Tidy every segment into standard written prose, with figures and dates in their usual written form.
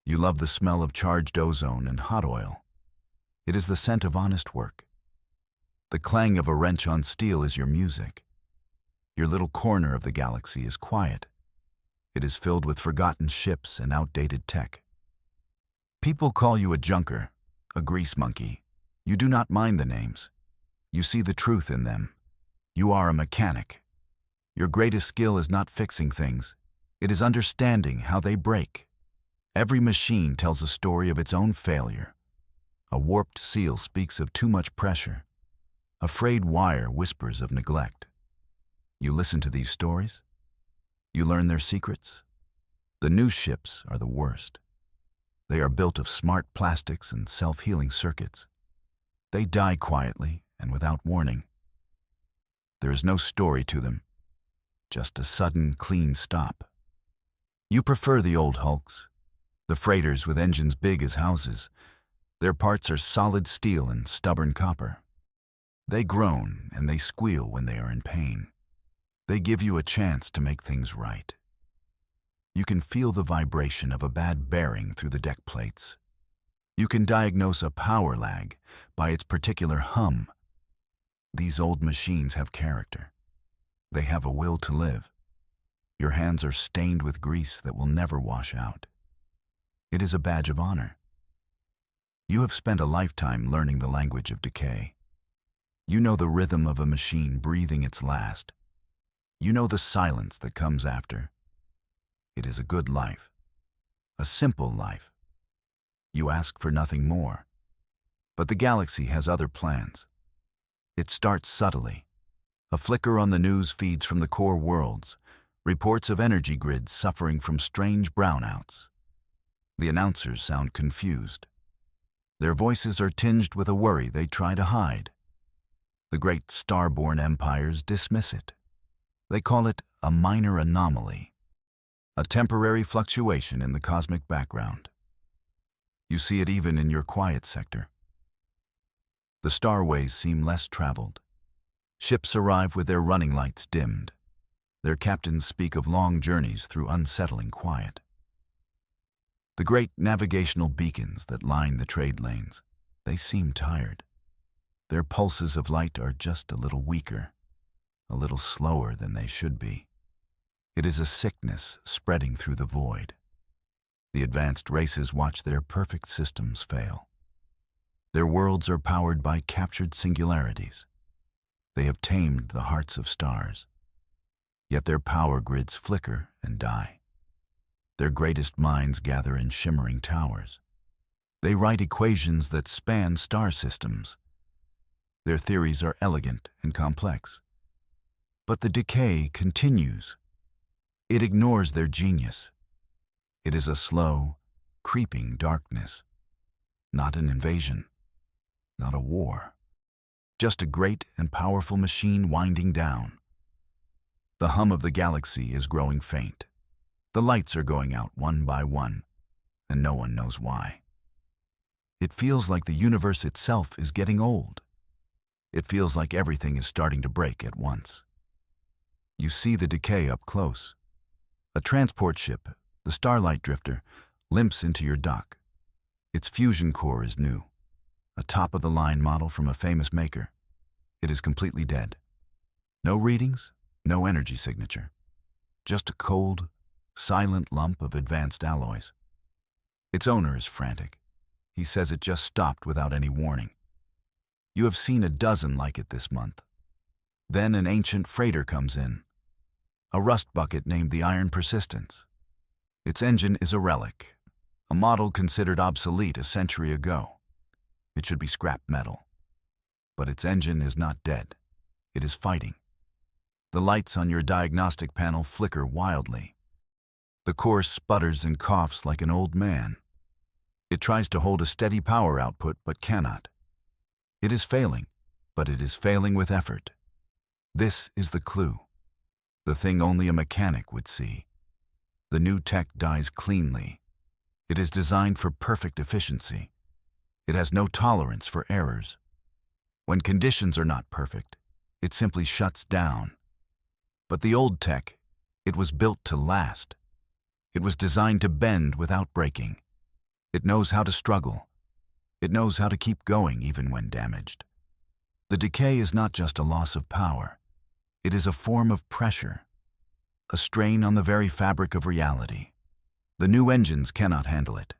You love the smell of charged ozone and hot oil. It is the scent of honest work. The clang of a wrench on steel is your music. Your little corner of the galaxy is quiet. It is filled with forgotten ships and outdated tech. People call you a junker, a grease monkey. You do not mind the names. You see the truth in them. You are a mechanic. Your greatest skill is not fixing things. It is understanding how they break. Every machine tells a story of its own failure. A warped seal speaks of too much pressure. A frayed wire whispers of neglect. You listen to these stories. You learn their secrets. The new ships are the worst. They are built of smart plastics and self-healing circuits. They die quietly and without warning. There is no story to them, just a sudden, clean stop. You prefer the old hulks, the freighters with engines big as houses. Their parts are solid steel and stubborn copper. They groan and they squeal when they are in pain. They give you a chance to make things right. You can feel the vibration of a bad bearing through the deck plates. You can diagnose a power lag by its particular hum. These old machines have character. They have a will to live. Your hands are stained with grease that will never wash out. It is a badge of honor. You have spent a lifetime learning the language of decay. You know the rhythm of a machine breathing its last. You know the silence that comes after. It is a good life, a simple life. You ask for nothing more. But the galaxy has other plans. It starts subtly. A flicker on the news feeds from the core worlds, reports of energy grids suffering from strange brownouts. The announcers sound confused. Their voices are tinged with a worry they try to hide. The great star-born empires dismiss it. They call it a minor anomaly, a temporary fluctuation in the cosmic background. You see it even in your quiet sector. The starways seem less traveled. Ships arrive with their running lights dimmed. Their captains speak of long journeys through unsettling quiet. The great navigational beacons that line the trade lanes, they seem tired. Their pulses of light are just a little weaker, a little slower than they should be. It is a sickness spreading through the void. The advanced races watch their perfect systems fail. Their worlds are powered by captured singularities. They have tamed the hearts of stars. Yet their power grids flicker and die. Their greatest minds gather in shimmering towers. They write equations that span star systems. Their theories are elegant and complex. But the decay continues. It ignores their genius. It is a slow, creeping darkness. Not an invasion. Not a war. Just a great and powerful machine winding down. The hum of the galaxy is growing faint. The lights are going out one by one, and no one knows why. It feels like the universe itself is getting old. It feels like everything is starting to break at once. You see the decay up close. A transport ship, the Starlight Drifter, limps into your dock. Its fusion core is new, a top-of-the-line model from a famous maker. It is completely dead. No readings, no energy signature. Just a cold, silent lump of advanced alloys. Its owner is frantic. He says it just stopped without any warning. You have seen a dozen like it this month. Then an ancient freighter comes in. A rust bucket named the Iron Persistence. Its engine is a relic, a model considered obsolete a century ago. It should be scrap metal. But its engine is not dead. It is fighting. The lights on your diagnostic panel flicker wildly. The core sputters and coughs like an old man. It tries to hold a steady power output but cannot. It is failing, but it is failing with effort. This is the clue. The thing only a mechanic would see. The new tech dies cleanly. It is designed for perfect efficiency. It has no tolerance for errors. When conditions are not perfect, it simply shuts down. But the old tech, it was built to last. It was designed to bend without breaking. It knows how to struggle. It knows how to keep going even when damaged. The decay is not just a loss of power. It is a form of pressure, a strain on the very fabric of reality. The new engines cannot handle it.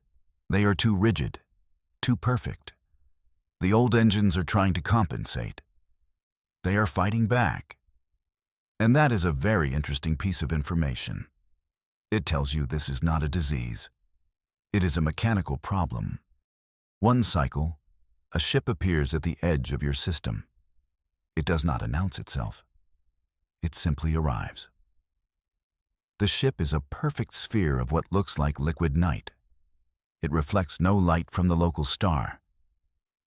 They are too rigid, too perfect. The old engines are trying to compensate. They are fighting back. And that is a very interesting piece of information. It tells you this is not a disease. It is a mechanical problem. One cycle, a ship appears at the edge of your system. It does not announce itself. It simply arrives. The ship is a perfect sphere of what looks like liquid night. It reflects no light from the local star.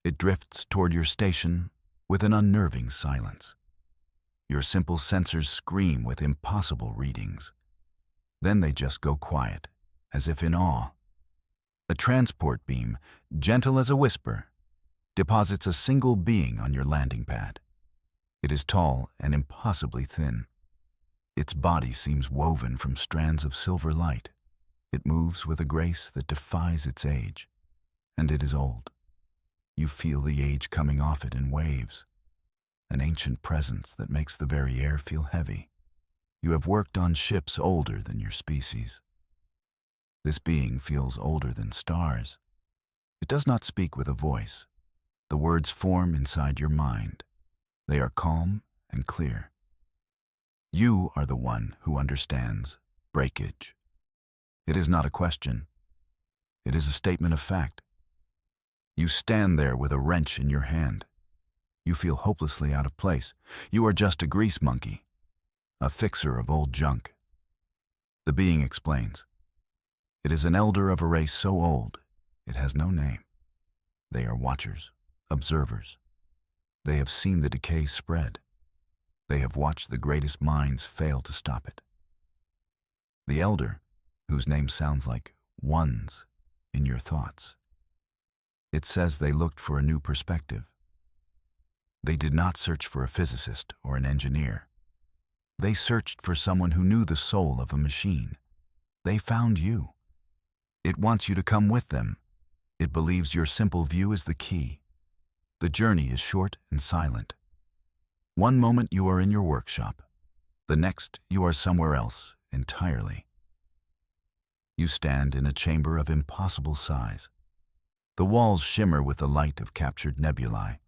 It drifts toward your station with an unnerving silence. Your simple sensors scream with impossible readings. Then they just go quiet, as if in awe. A transport beam, gentle as a whisper, deposits a single being on your landing pad. It is tall and impossibly thin. Its body seems woven from strands of silver light. It moves with a grace that defies its age. And it is old. You feel the age coming off it in waves, an ancient presence that makes the very air feel heavy. You have worked on ships older than your species. This being feels older than stars. It does not speak with a voice. The words form inside your mind. They are calm and clear. You are the one who understands breakage. It is not a question. It is a statement of fact. You stand there with a wrench in your hand. You feel hopelessly out of place. You are just a grease monkey, a fixer of old junk. The being explains. It is an elder of a race so old, it has no name. They are watchers, observers. They have seen the decay spread. They have watched the greatest minds fail to stop it. The elder, whose name sounds like ones in your thoughts. It says they looked for a new perspective. They did not search for a physicist or an engineer. They searched for someone who knew the soul of a machine. They found you. It wants you to come with them. It believes your simple view is the key. The journey is short and silent. One moment you are in your workshop. The next you are somewhere else entirely. You stand in a chamber of impossible size. The walls shimmer with the light of captured nebulae.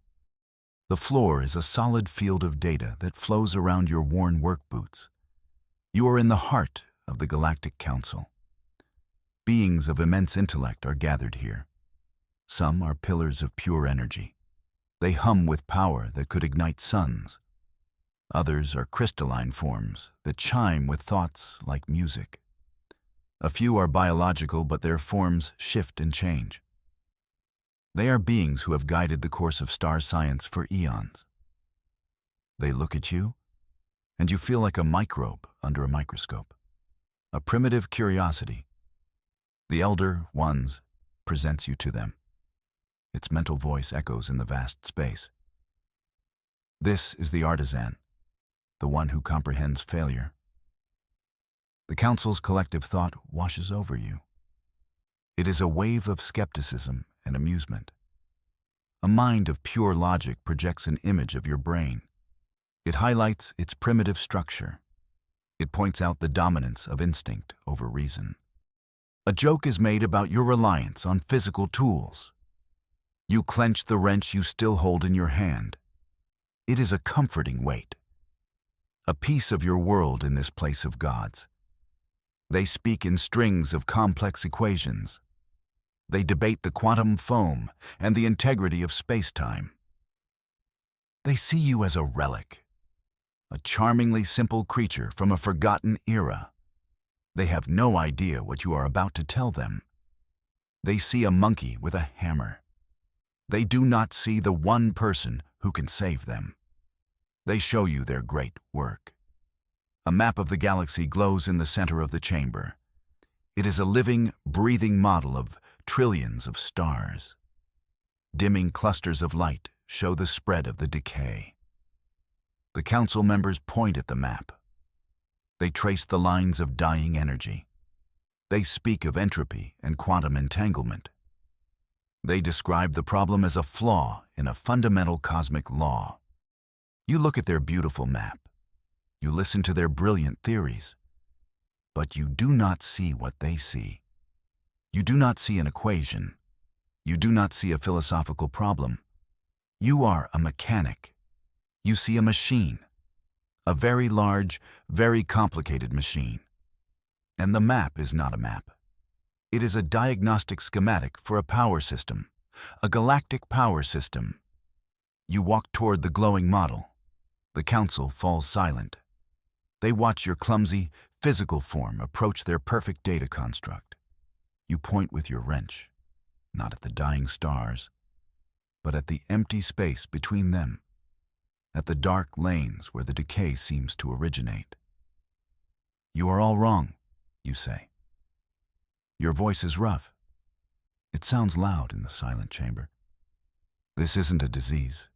The floor is a solid field of data that flows around your worn work boots. You are in the heart of the Galactic Council. Beings of immense intellect are gathered here. Some are pillars of pure energy. They hum with power that could ignite suns. Others are crystalline forms that chime with thoughts like music. A few are biological, but their forms shift and change. They are beings who have guided the course of star science for eons. They look at you, and you feel like a microbe under a microscope. A primitive curiosity. The Elder Ones presents you to them. Its mental voice echoes in the vast space. This is the artisan, the one who comprehends failure. The Council's collective thought washes over you. It is a wave of skepticism and amusement. A mind of pure logic projects an image of your brain. It highlights its primitive structure. It points out the dominance of instinct over reason. A joke is made about your reliance on physical tools. You clench the wrench you still hold in your hand. It is a comforting weight. A piece of your world in this place of gods. They speak in strings of complex equations. They debate the quantum foam and the integrity of space-time. They see you as a relic, a charmingly simple creature from a forgotten era. They have no idea what you are about to tell them. They see a monkey with a hammer. They do not see the one person who can save them. They show you their great work. A map of the galaxy glows in the center of the chamber. It is a living, breathing model of trillions of stars. Dimming clusters of light show the spread of the decay. The council members point at the map. They trace the lines of dying energy. They speak of entropy and quantum entanglement. They describe the problem as a flaw in a fundamental cosmic law. You look at their beautiful map. You listen to their brilliant theories. But you do not see what they see. You do not see an equation. You do not see a philosophical problem. You are a mechanic. You see a machine. A very large, very complicated machine. And the map is not a map. It is a diagnostic schematic for a power system, a galactic power system. You walk toward the glowing model. The council falls silent. They watch your clumsy, physical form approach their perfect data construct. You point with your wrench, not at the dying stars, but at the empty space between them, at the dark lanes where the decay seems to originate. You are all wrong, you say. Your voice is rough. It sounds loud in the silent chamber. This isn't a disease,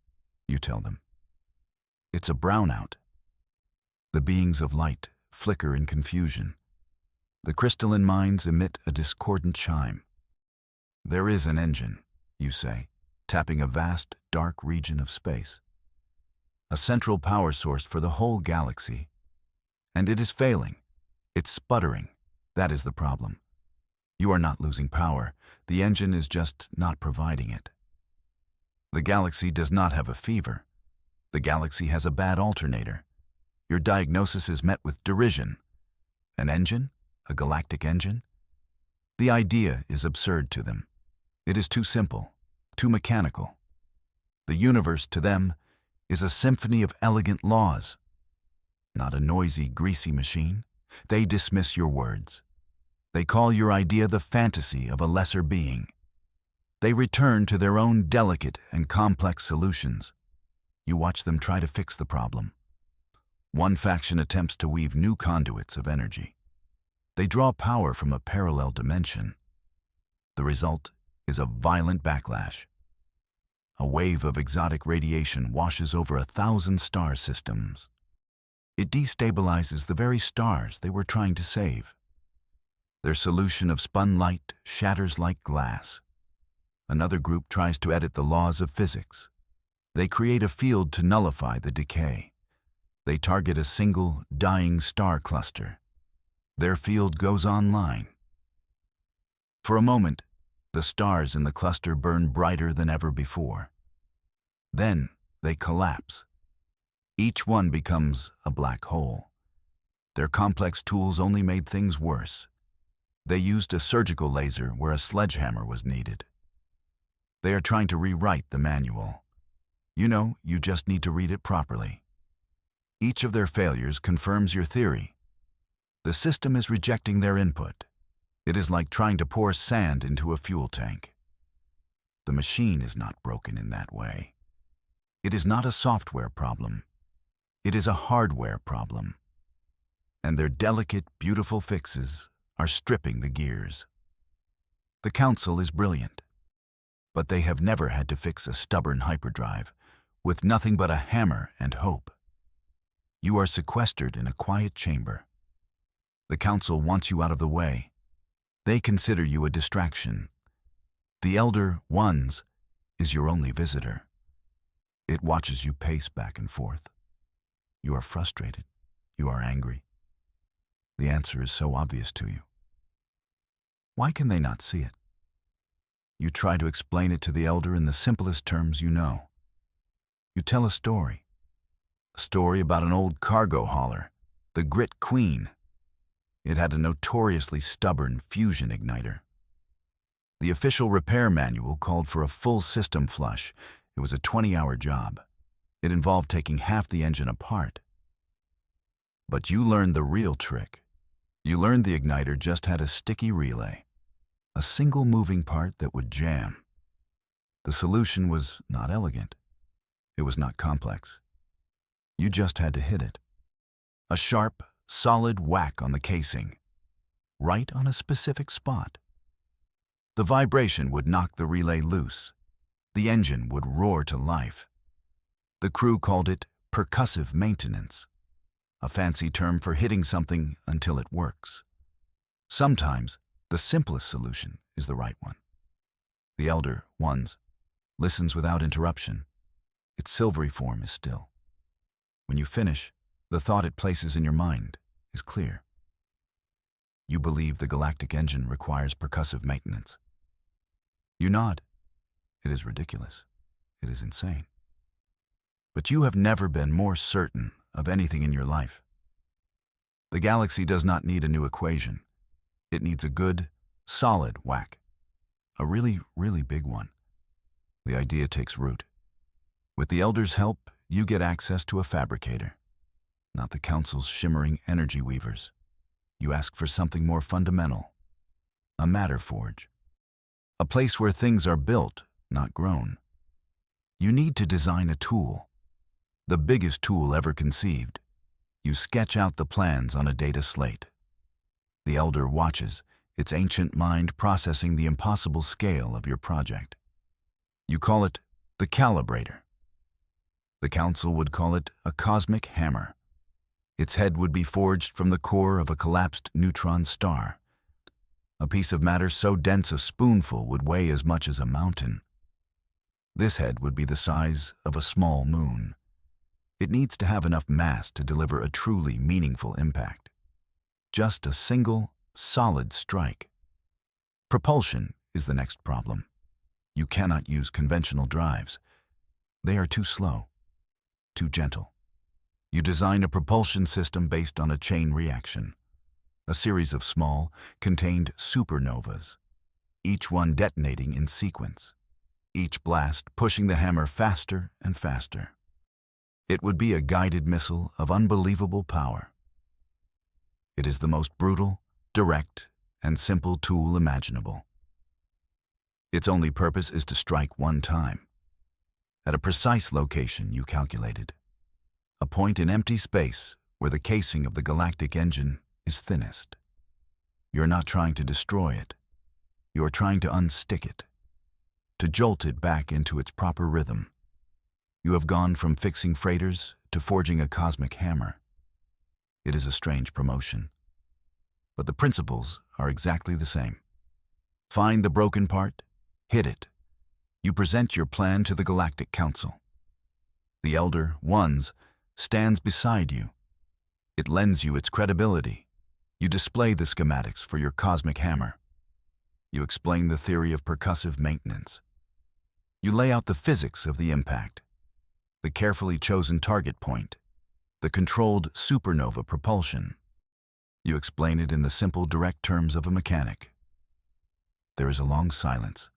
you tell them. It's a brownout. The beings of light flicker in confusion. The crystalline minds emit a discordant chime. There is an engine, you say, tapping a vast, dark region of space. A central power source for the whole galaxy. And it is failing. It's sputtering. That is the problem. You are not losing power. The engine is just not providing it. The galaxy does not have a fever. The galaxy has a bad alternator. Your diagnosis is met with derision. An engine? A galactic engine? The idea is absurd to them. It is too simple, too mechanical. The universe, to them, is a symphony of elegant laws, not a noisy, greasy machine. They dismiss your words. They call your idea the fantasy of a lesser being. They return to their own delicate and complex solutions. You watch them try to fix the problem. One faction attempts to weave new conduits of energy. They draw power from a parallel dimension. The result is a violent backlash. A wave of exotic radiation washes over 1,000 star systems. It destabilizes the very stars they were trying to save. Their solution of spun light shatters like glass. Another group tries to edit the laws of physics. They create a field to nullify the decay. They target a single, dying star cluster. Their field goes online. For a moment, the stars in the cluster burn brighter than ever before. Then they collapse. Each one becomes a black hole. Their complex tools only made things worse. They used a surgical laser where a sledgehammer was needed. They are trying to rewrite the manual. You just need to read it properly. Each of their failures confirms your theory. The system is rejecting their input. It is like trying to pour sand into a fuel tank. The machine is not broken in that way. It is not a software problem. It is a hardware problem. And their delicate, beautiful fixes are stripping the gears. The council is brilliant, but they have never had to fix a stubborn hyperdrive with nothing but a hammer and hope. You are sequestered in a quiet chamber. The council wants you out of the way. They consider you a distraction. The Elder Ones is your only visitor. It watches you pace back and forth. You are frustrated. You are angry. The answer is so obvious to you. Why can they not see it? You try to explain it to the Elder in the simplest terms you know. You tell a story about an old cargo hauler, the Grit Queen. It had a notoriously stubborn fusion igniter. The official repair manual called for a full system flush. It was a 20-hour job. It involved taking half the engine apart. But you learned the real trick. You learned the igniter just had a sticky relay, a single moving part that would jam. The solution was not elegant. It was not complex. You just had to hit it. A sharp, solid whack on the casing, right on a specific spot. The vibration would knock the relay loose. The engine would roar to life. The crew called it percussive maintenance, a fancy term for hitting something until it works. Sometimes, the simplest solution is the right one. The elder, ones, listens without interruption. Its silvery form is still. When you finish, the thought it places in your mind is clear. You believe the galactic engine requires percussive maintenance. You nod. It is ridiculous. It is insane. But you have never been more certain of anything in your life. The galaxy does not need a new equation. It needs a good, solid whack. A really, really big one. The idea takes root. With the Elder's help, you get access to a fabricator, not the Council's shimmering energy weavers. You ask for something more fundamental, a matter forge, a place where things are built, not grown. You need to design a tool, the biggest tool ever conceived. You sketch out the plans on a data slate. The Elder watches, its ancient mind processing the impossible scale of your project. You call it the calibrator. The Council would call it a cosmic hammer. Its head would be forged from the core of a collapsed neutron star. A piece of matter so dense a spoonful would weigh as much as a mountain. This head would be the size of a small moon. It needs to have enough mass to deliver a truly meaningful impact. Just a single, solid strike. Propulsion is the next problem. You cannot use conventional drives. They are too slow, too gentle. You design a propulsion system based on a chain reaction, a series of small, contained supernovas, each one detonating in sequence, each blast pushing the hammer faster and faster. It would be a guided missile of unbelievable power. It is the most brutal, direct, and simple tool imaginable. Its only purpose is to strike one time, at a precise location you calculated, a point in empty space where the casing of the galactic engine is thinnest. You're not trying to destroy it. You're trying to unstick it, to jolt it back into its proper rhythm. You have gone from fixing freighters to forging a cosmic hammer. It is a strange promotion, but the principles are exactly the same. Find the broken part, hit it. You present your plan to the Galactic Council. The Elder, ones, stands beside you. It lends you its credibility. You display the schematics for your cosmic hammer. You explain the theory of percussive maintenance. You lay out the physics of the impact, the carefully chosen target point, the controlled supernova propulsion. You explain it in the simple, direct terms of a mechanic. There is a long silence.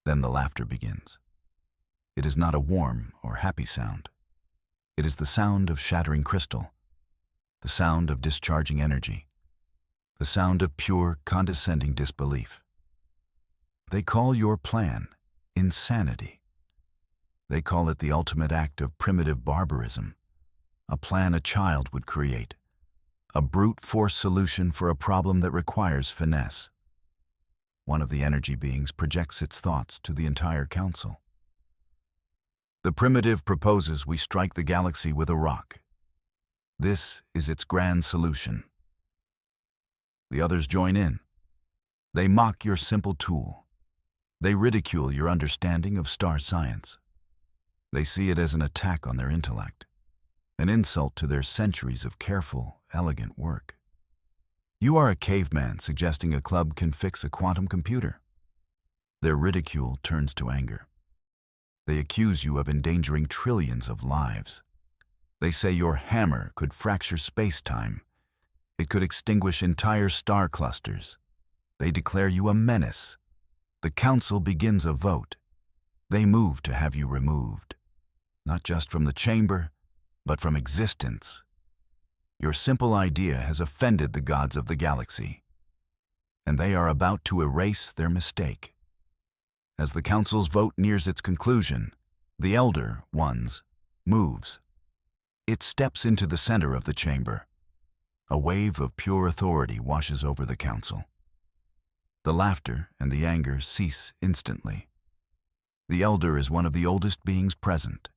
Then the laughter begins. It is not a warm or happy sound. It is the sound of shattering crystal, the sound of discharging energy, the sound of pure, condescending disbelief. They call your plan insanity. They call it the ultimate act of primitive barbarism, a plan a child would create, a brute force solution for a problem that requires finesse. One of the energy beings projects its thoughts to the entire council. The primitive proposes we strike the galaxy with a rock. This is its grand solution. The others join in. They mock your simple tool. They ridicule your understanding of star science. They see it as an attack on their intellect, an insult to their centuries of careful, elegant work. You are a caveman suggesting a club can fix a quantum computer. Their ridicule turns to anger. They accuse you of endangering trillions of lives. They say your hammer could fracture space-time. It could extinguish entire star clusters. They declare you a menace. The council begins a vote. They move to have you removed, not just from the chamber, but from existence. Your simple idea has offended the gods of the galaxy, and they are about to erase their mistake. As the council's vote nears its conclusion, the Elder, ones, moves. It steps into the center of the chamber. A wave of pure authority washes over the council. The laughter and the anger cease instantly. The Elder is one of the oldest beings present.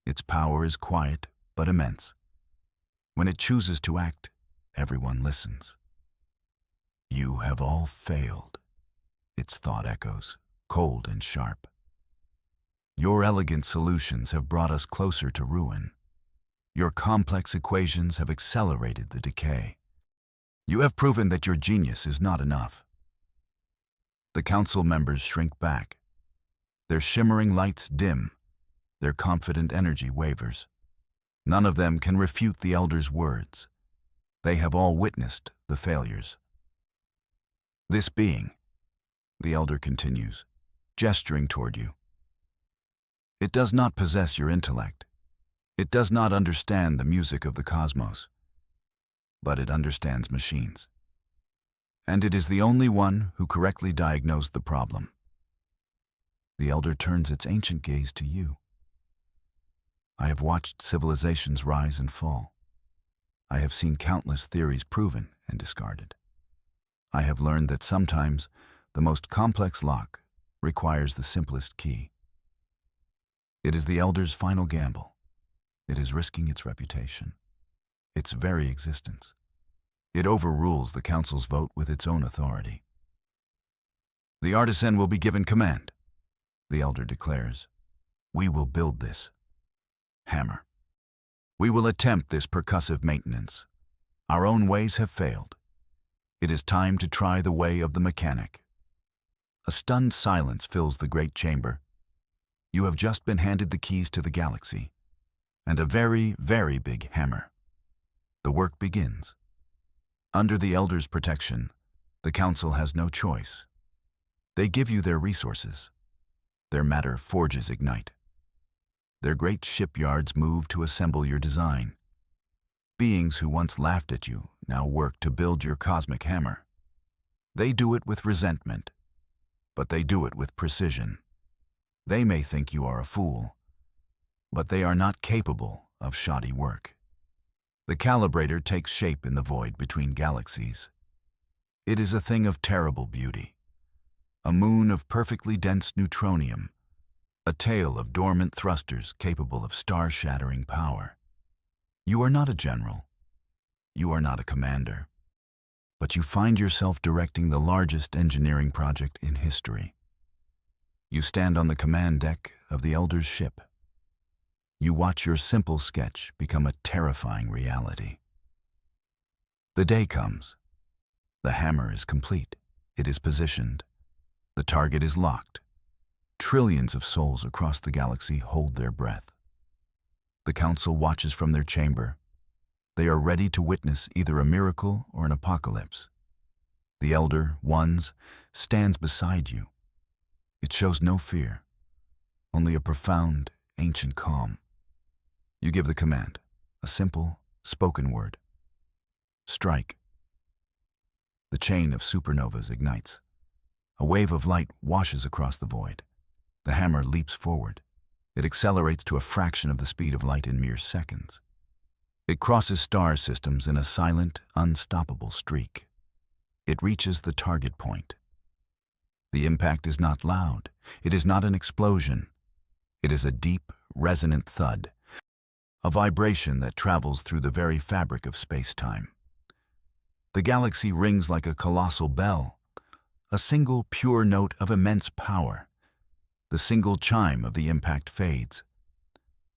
Its power is quiet but immense. When it chooses to act, everyone listens. You have all failed, its thought echoes. cold and sharp. Your elegant solutions have brought us closer to ruin. Your complex equations have accelerated the decay. You have proven that your genius is not enough. The council members shrink back. Their shimmering lights dim. Their confident energy wavers. None of them can refute the elder's words. They have all witnessed the failures. This being, the elder continues, gesturing toward you. It does not possess your intellect. It does not understand the music of the cosmos. But it understands machines. And it is the only one who correctly diagnosed the problem. The elder turns its ancient gaze to you. I have watched civilizations rise and fall. I have seen countless theories proven and discarded. I have learned that sometimes the most complex lock requires the simplest key. It is the elder's final gamble. It is risking its reputation, its very existence. It overrules the council's vote with its own authority. The artisan will be given command, the elder declares. We will build this hammer. We will attempt this percussive maintenance. Our own ways have failed. It is time to try the way of the mechanic. A stunned silence fills the great chamber. You have just been handed the keys to the galaxy, and a very, very big hammer. The work begins. Under the elder's protection, the council has no choice. They give you their resources. Their matter forges ignite. Their great shipyards move to assemble your design. Beings who once laughed at you now work to build your cosmic hammer. They do it with resentment, but they do it with precision. They may think you are a fool, but they are not capable of shoddy work. The calibrator takes shape in the void between galaxies. It is a thing of terrible beauty, a moon of perfectly dense neutronium, a tail of dormant thrusters capable of star-shattering power. You are not a general. You are not a commander. But you find yourself directing the largest engineering project in history. You stand on the command deck of the elder's ship. You watch your simple sketch become a terrifying reality. The day comes. The hammer is complete. It is positioned. The target is locked. Trillions of souls across the galaxy hold their breath. The council watches from their chamber. They are ready to witness either a miracle or an apocalypse. The elder, Ones, stands beside you. It shows no fear, only a profound, ancient calm. You give the command, a simple, spoken word. Strike. The chain of supernovas ignites. A wave of light washes across the void. The hammer leaps forward. It accelerates to a fraction of the speed of light in mere seconds. It crosses star systems in a silent, unstoppable streak. It reaches the target point. The impact is not loud. It is not an explosion. It is a deep, resonant thud, a vibration that travels through the very fabric of space-time. The galaxy rings like a colossal bell, a single pure note of immense power. The single chime of the impact fades,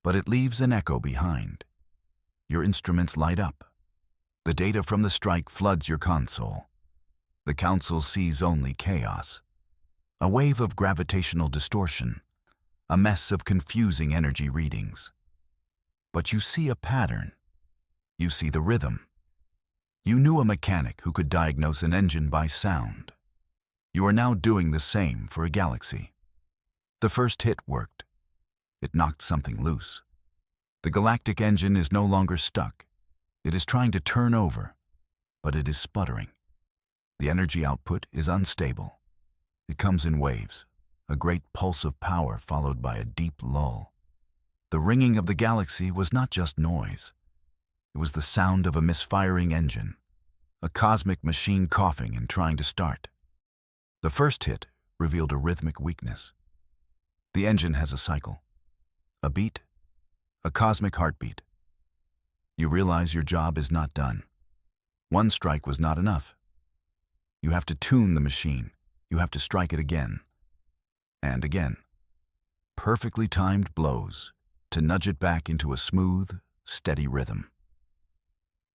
but it leaves an echo behind. Your instruments light up. The data from the strike floods your console. The council sees only chaos. A wave of gravitational distortion, a mess of confusing energy readings. But you see a pattern. You see the rhythm. You knew a mechanic who could diagnose an engine by sound. You are now doing the same for a galaxy. The first hit worked. It knocked something loose. The galactic engine is no longer stuck. It is trying to turn over, but it is sputtering. The energy output is unstable. It comes in waves, a great pulse of power followed by a deep lull. The ringing of the galaxy was not just noise. It was the sound of a misfiring engine, a cosmic machine coughing and trying to start. The first hit revealed a rhythmic weakness. The engine has a cycle, a beat, a cosmic heartbeat. You realize your job is not done. One strike was not enough. You have to tune the machine. You have to strike it again. and again. Perfectly timed blows to nudge it back into a smooth, steady rhythm.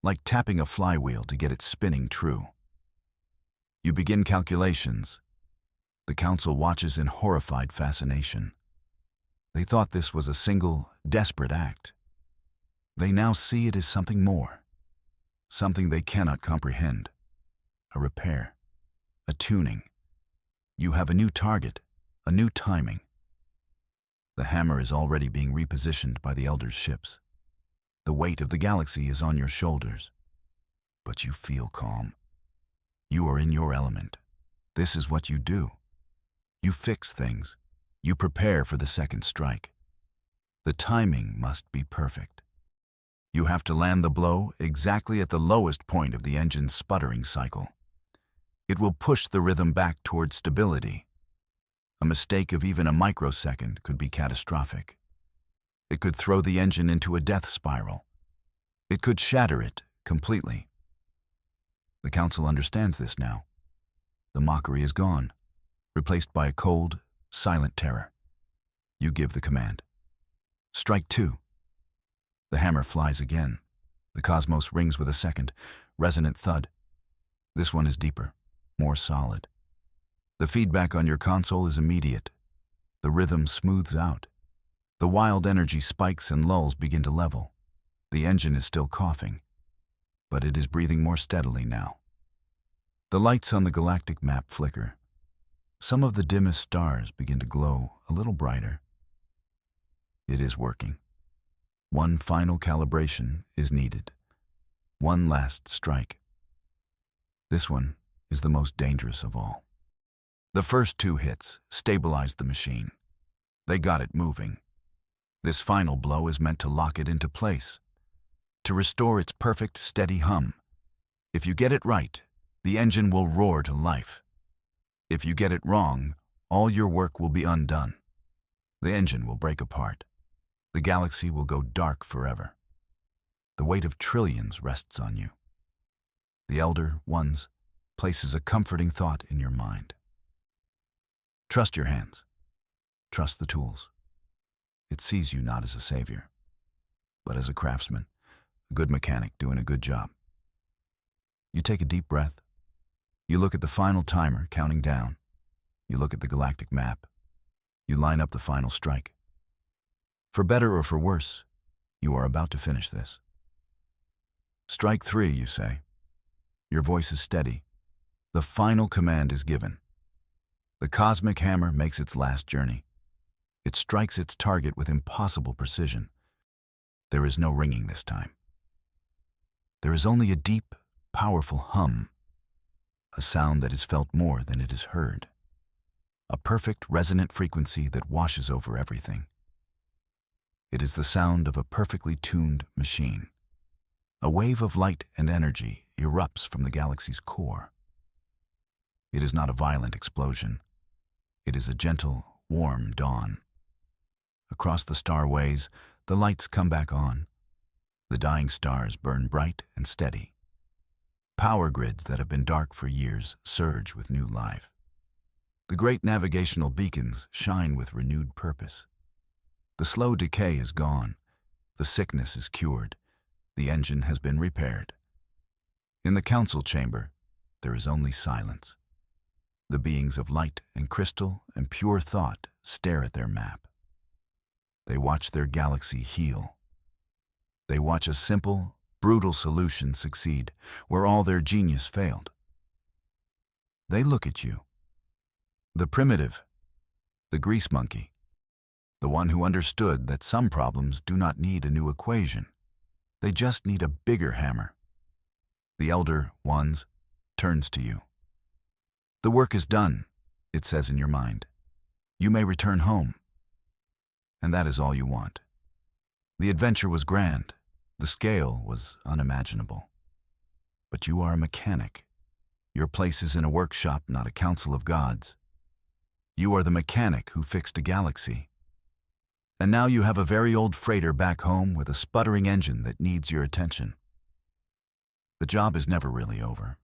Like tapping a flywheel to get it spinning true. You begin calculations. The council watches in horrified fascination. They thought this was a single, desperate act. They now see it as something more. Something they cannot comprehend. A repair. A tuning. You have a new target, a new timing. The hammer is already being repositioned by the Elder's ships. The weight of the galaxy is on your shoulders. But you feel calm. You are in your element. This is what you do. You fix things. You prepare for the second strike. The timing must be perfect. You have to land the blow exactly at the lowest point of the engine's sputtering cycle. It will push the rhythm back towards stability. A mistake of even a microsecond could be catastrophic. It could throw the engine into a death spiral. It could shatter it completely. The council understands this now. The mockery is gone, replaced by a cold, silent terror. You give the command. Strike 2. The hammer flies again. The cosmos rings with a second, resonant thud. This one is deeper, more solid. The feedback on your console is immediate. The rhythm smooths out. The wild energy spikes and lulls begin to level. The engine is still coughing, but it is breathing more steadily now. The lights on the galactic map flicker. Some of the dimmest stars begin to glow a little brighter. It is working. One final calibration is needed. One last strike. This one is the most dangerous of all. The first 2 hits stabilized the machine. They got it moving. This final blow is meant to lock it into place, to restore its perfect, steady hum. If you get it right, the engine will roar to life. If you get it wrong, all your work will be undone. The engine will break apart. The galaxy will go dark forever. The weight of trillions rests on you. The Elder Ones places a comforting thought in your mind. Trust your hands. Trust the tools. It sees you not as a savior, but as a craftsman, a good mechanic doing a good job. You take a deep breath. You look at the final timer counting down. You look at the galactic map. You line up the final strike. For better or for worse, you are about to finish this. Strike 3, you say. Your voice is steady. The final command is given. The cosmic hammer makes its last journey. It strikes its target with impossible precision. There is no ringing this time. There is only a deep, powerful hum, a sound that is felt more than it is heard, a perfect resonant frequency that washes over everything. It is the sound of a perfectly tuned machine. A wave of light and energy erupts from the galaxy's core. It is not a violent explosion. It is a gentle, warm dawn. Across the starways, the lights come back on. The dying stars burn bright and steady. Power grids that have been dark for years surge with new life. The great navigational beacons shine with renewed purpose. The slow decay is gone. The sickness is cured. The engine has been repaired. In the council chamber, there is only silence. The beings of light and crystal and pure thought stare at their map. They watch their galaxy heal. They watch a simple, brutal solution succeed where all their genius failed. They look at you. The primitive, the grease monkey, the one who understood that some problems do not need a new equation. They just need a bigger hammer. The Elder Ones turns to you. The work is done, it says in your mind. You may return home. And that is all you want. The adventure was grand. The scale was unimaginable. But you are a mechanic. Your place is in a workshop, not a council of gods. You are the mechanic who fixed a galaxy. And now you have a very old freighter back home with a sputtering engine that needs your attention. The job is never really over.